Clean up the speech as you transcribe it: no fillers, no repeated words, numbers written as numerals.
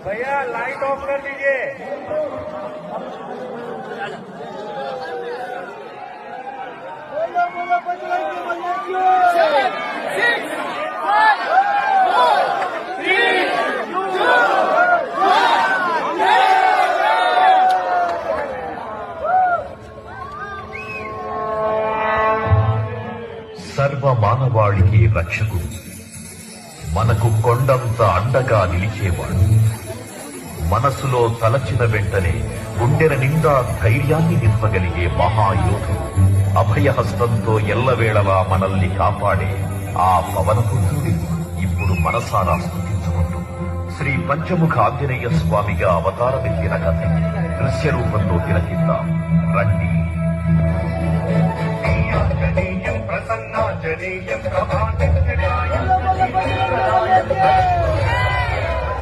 भैया light of कर दीजिए। సర్వ మానవాళికి రక్షకుడు, మనకు కొండంత అండగా నిలిచేవాడు, మనసులో తలచిన వెంటనే గుండెల నిండా ధైర్యాన్ని నింపగలిగే మహాయోధుడు, అభయహస్తంతో ఎల్లవేళలా మనల్ని కాపాడే ఆ పవనపుత్రుడి ఇప్పుడు మనసారా స్తుతించుకుంటూ శ్రీ పంచముఖ ఆంజనేయ స్వామిగా అవతారమెత్తిన కథ దృశ్య రూపంలో తిలకిద్దాం రండి. ప్రసన్నాంజనేయం ప్రభాకరాయ